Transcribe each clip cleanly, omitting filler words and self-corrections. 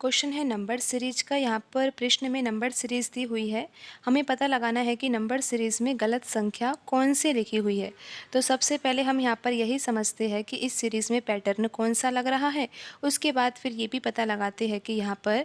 Question है number series का। यहाँ पर प्रश्न में नंबर सीरीज दी हुई है। हमें पता लगाना है कि नंबर सीरीज में गलत संख्या कौन सी लिखी हुई है। तो सबसे पहले हम यहाँ पर यही समझते हैं कि इस सीरीज में पैटर्न कौन सा लग रहा है। उसके बाद फिर ये भी पता लगाते हैं कि यहाँ पर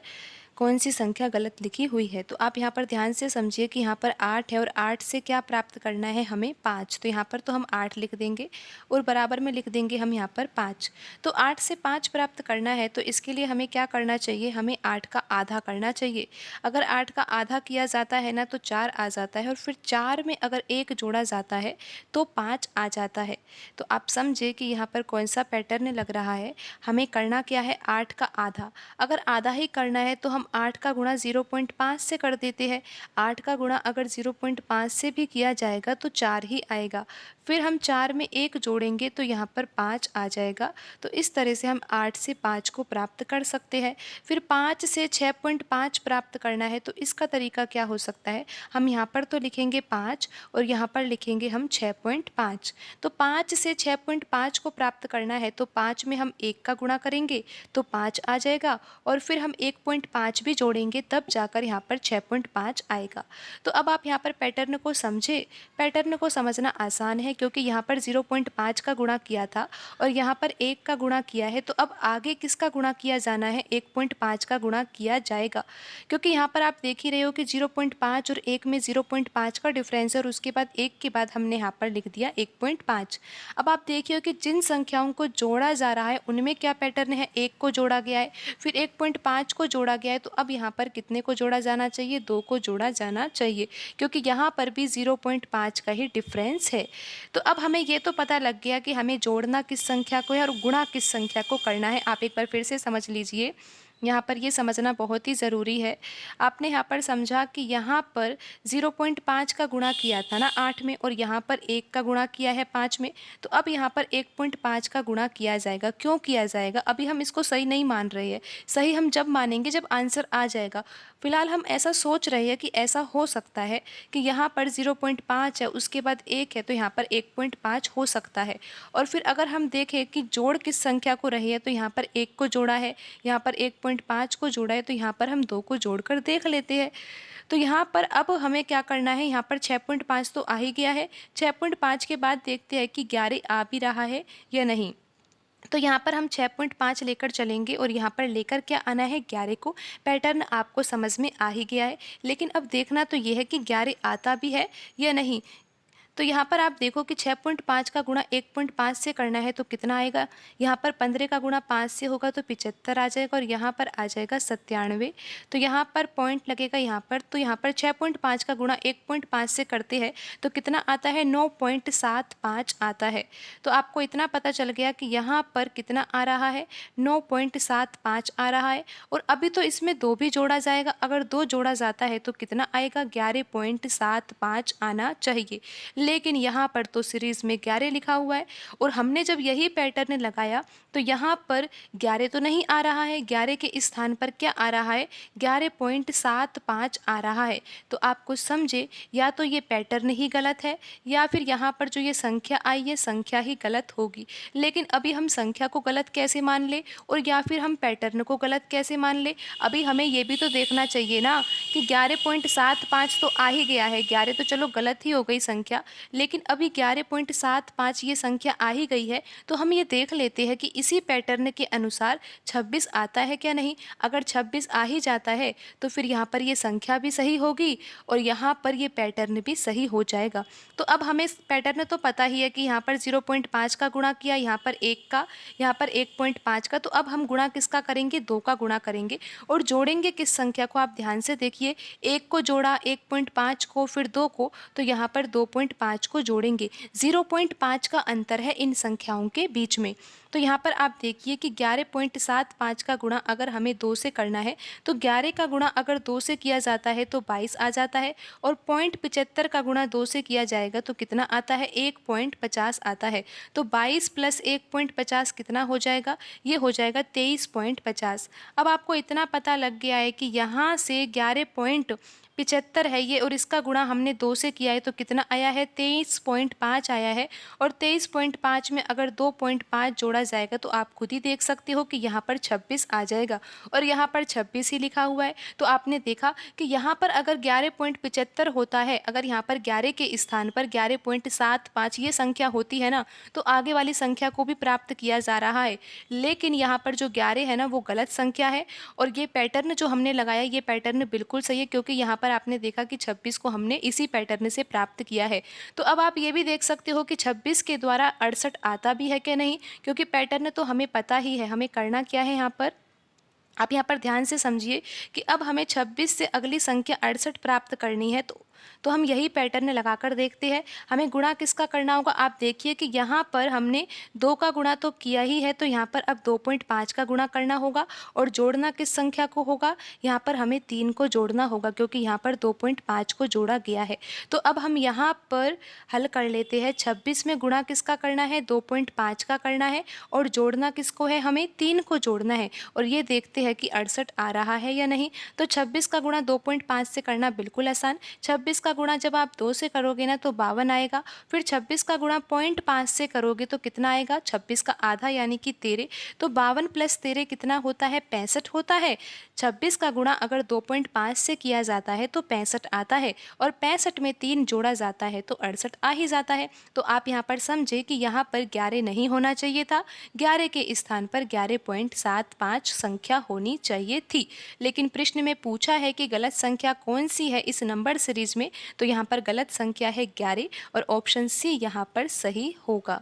कौन सी संख्या गलत लिखी हुई है। तो आप यहाँ पर ध्यान से समझिए कि यहाँ पर 8 है और 8 से क्या प्राप्त करना है हमें 5। तो यहाँ पर तो हम 8 लिख देंगे और बराबर में लिख देंगे हम यहाँ पर 5। तो 8 से 5 प्राप्त करना है तो इसके लिए हमें क्या करना चाहिए, हमें 8 का आधा करना चाहिए। अगर 8 का आधा किया जाता है ना तो 4 आ जाता है और फिर 4 में अगर 1 जोड़ा जाता है तो 5 आ जाता है। तो आप समझे कि यहाँ पर कौन सा पैटर्न लग रहा है। हमें करना क्या है, 8 का आधा। अगर आधा ही करना है तो हम 8 का गुणा 0.5 से कर देते हैं। 8 का गुणा अगर 0.5 से भी किया जाएगा तो 4 ही आएगा। फिर हम 4 में 1 जोड़ेंगे तो यहाँ पर 5 आ जाएगा। तो इस तरह से हम 8 से 5 को प्राप्त कर सकते हैं। फिर 5 से 6.5 प्राप्त करना है तो इसका तरीका क्या हो सकता है, हम यहाँ पर तो लिखेंगे 5 और यहाँ पर लिखेंगे हम 6.5। तो 5 से 6.5 को प्राप्त करना है तो 5 में हम 1 का गुणा करेंगे तो 5 आ जाएगा और फिर हम 1.5 भी जोड़ेंगे तब जाकर यहाँ पर 6.5 आएगा। तो अब आप यहाँ पर पैटर्न को समझे। पैटर्न को समझना आसान है क्योंकि यहाँ पर 0.5 का गुणा किया था और यहाँ पर 1 का गुणा किया है। तो अब आगे किसका गुणा किया जाना है, 1.5 का गुणा किया जाएगा। क्योंकि यहाँ पर आप देख ही रहे हो कि 0.5 और 1 में 0.5 का डिफरेंस है और उसके बाद 1 के बाद हमने यहाँ पर लिख दिया 1.5। अब आप देखिए कि जिन संख्याओं को जोड़ा जा रहा है उनमें क्या पैटर्न है, 1 को जोड़ा गया है, फिर 1.5 को जोड़ा गया है। तो अब यहाँ पर कितने को जोड़ा जाना चाहिए, 2 को जोड़ा जाना चाहिए क्योंकि यहाँ पर भी 0.5 का ही डिफरेंस है। तो अब हमें ये तो पता लग गया कि हमें जोड़ना किस संख्या को है और गुणा किस संख्या को करना है। आप एक बार फिर से समझ लीजिए, यहाँ पर ये समझना बहुत ही ज़रूरी है। आपने यहाँ पर समझा कि यहाँ पर 0.5 का गुणा किया था ना 8 में और यहाँ पर 1 का गुणा किया है 5 में। तो अब यहाँ पर 1.5 का गुणा किया जाएगा। क्यों किया जाएगा, अभी हम इसको सही नहीं मान रहे हैं। सही हम जब मानेंगे जब आंसर आ जाएगा। फिलहाल हम ऐसा सोच रहे हैं कि ऐसा हो सकता है कि यहाँ पर 0.5 है, उसके बाद 1 है तो यहाँ पर 1.5 हो सकता है। और फिर अगर हम देखें कि जोड़ किस संख्या को रही है तो यहाँ पर 1 को जोड़ा है, यहाँ पर 1.5 को जोड़ा है, तो यहाँ पर हम 2 को जोड़कर देख लेते हैं। तो यहाँ पर अब हमें क्या करना है, यहाँ पर 6.5 तो आ ही गया है। 6.5 के बाद देखते हैं कि 11 आ भी रहा है या नहीं। तो यहाँ पर हम 6.5 लेकर चलेंगे और यहाँ पर लेकर क्या आना है, 11 को। पैटर्न आपको समझ में आ ही गया है, लेकिन अब देखना तो ये है कि 11 आता भी है या नहीं। तो यहाँ पर आप देखो कि 6.5 का गुणा 1.5 से करना है तो कितना आएगा, यहाँ पर 15 का गुणा 5 से होगा तो 75 आ जाएगा और यहाँ पर आ जाएगा 97। तो यहाँ पर पॉइंट लगेगा यहाँ पर। तो यहाँ पर 6.5 का गुणा 1.5 से करते हैं तो कितना आता है, 9.75 आता है। तो आपको इतना पता चल गया कि यहाँ पर कितना आ रहा है, 9.75 आ रहा है। और अभी तो इसमें 2 भी जोड़ा जाएगा, अगर 2 जोड़ा जाता है तो कितना आएगा, 11.75 आना चाहिए। लेकिन यहाँ पर तो सीरीज में 11 लिखा हुआ है और हमने जब यही पैटर्न लगाया तो यहाँ पर 11 तो नहीं आ रहा है, 11 के स्थान पर क्या आ रहा है, 11.75 आ रहा है। तो आप कुछ समझे, या तो ये पैटर्न ही गलत है या फिर यहाँ पर जो ये संख्या आई है संख्या ही गलत होगी। लेकिन अभी हम संख्या को गलत कैसे मान ले और या फिर हम पैटर्न को गलत कैसे मान ले, अभी हमें ये भी तो देखना चाहिए ना कि 11.75 तो आ ही गया है। 11 तो चलो गलत ही हो गई संख्या, लेकिन अभी 11.75 ये संख्या आ ही गई है। तो हम ये देख लेते हैं कि इसी पैटर्न के अनुसार 26 आता है क्या नहीं। अगर 26 आ ही जाता है तो फिर यहाँ पर ये संख्या भी सही होगी और यहाँ पर ये पैटर्न भी सही हो जाएगा। तो अब हमें पैटर्न तो पता ही है कि यहाँ पर 0.5 का गुणा किया, यहाँ पर 1 का, यहाँ पर 1.5 का। तो अब हम गुणा किसका करेंगे, 2 का गुणा करेंगे और जोड़ेंगे किस संख्या को, आप ध्यान से देखिए। 1 को जोड़ा, 1.5 को, फिर 2 को, तो यहाँ पर 2.5 को जोड़ेंगे। 0.5 का अंतर है इन संख्याओं के बीच में। तो यहाँ पर आप देखिए कि 11.75 का गुणा अगर हमें 2 से करना है तो 11 का गुणा अगर 2 से किया जाता है तो 22 आ जाता है और 0.75 का गुणा 2 से किया जाएगा तो कितना आता है, 1.50 आता है। तो 22 प्लस 1.50 कितना हो जाएगा, ये हो जाएगा 23.50। अब आपको इतना पता लग गया है कि यहाँ से 11.75 है ये और इसका गुणा हमने 2 से किया है तो कितना आया है, 23.5 आया है। और 23.5 में अगर 2.5 जोड़ा जोड़ा जाएगा तो आप खुद ही देख सकते हो कि यहाँ पर 26 आ जाएगा और यहाँ पर 26 ही लिखा हुआ है। तो आपने देखा कि यहाँ पर अगर 11.75 होता है, अगर यहाँ पर 11 के स्थान पर 11.75 ये संख्या होती है ना, तो आगे वाली संख्या को भी प्राप्त किया जा रहा है। लेकिन यहाँ पर जो 11 है ना, वो गलत संख्या है और ये पैटर्न जो हमने लगाया, ये पैटर्न बिल्कुल सही है, क्योंकि यहाँ पर आपने देखा कि 26 को हमने इसी पैटर्न से प्राप्त किया है। तो अब आप ये भी देख सकते हो कि 26 के द्वारा 68 आता भी है कि नहीं, क्योंकि पैटर्न तो हमें पता ही है। हमें करना क्या है यहाँ पर, आप यहाँ पर ध्यान से समझिए कि अब हमें 26 से अगली संख्या 68 प्राप्त करनी है। तो हम यही पैटर्न लगाकर देखते हैं। हमें गुणा किसका करना होगा, आप देखिए कि यहाँ पर हमने 2 का गुणा तो किया ही है, तो यहाँ पर अब 2.5 का गुणा करना होगा और जोड़ना किस संख्या को होगा, यहाँ पर हमें 3 को जोड़ना होगा, क्योंकि यहाँ पर 2.5 को जोड़ा गया है। तो अब हम यहाँ पर हल कर लेते हैं। 26 में गुणा किसका करना है, 2.5 का करना है और जोड़ना किसको है, हमें 3 को जोड़ना है। और ये देखते हैं कि 68 आ रहा है या नहीं। तो 26 का गुणा 2.5 से करना बिल्कुल आसान। 26 का गुणा जब आप 2 से करोगे ना तो 52 आएगा। फिर 26 का गुणा 0.5 से करोगे तो कितना आएगा, 26 का आधा यानी कि 13। तो 52 प्लस 13 कितना होता है, 65 होता है। 26 का गुणा अगर 2.5 से किया जाता है तो 65 आता है और 65 में 3 जोड़ा जाता है तो 68 आ ही जाता है। तो आप यहाँ पर समझे कि यहाँ पर 11 नहीं होना चाहिए था, 11 के स्थान पर 11.75 संख्या होनी चाहिए थी। लेकिन प्रश्न में पूछा है कि गलत संख्या कौन सी है इस नंबर सीरीज में, तो यहाँ पर गलत संख्या है 11 और ऑप्शन सी यहाँ पर सही होगा।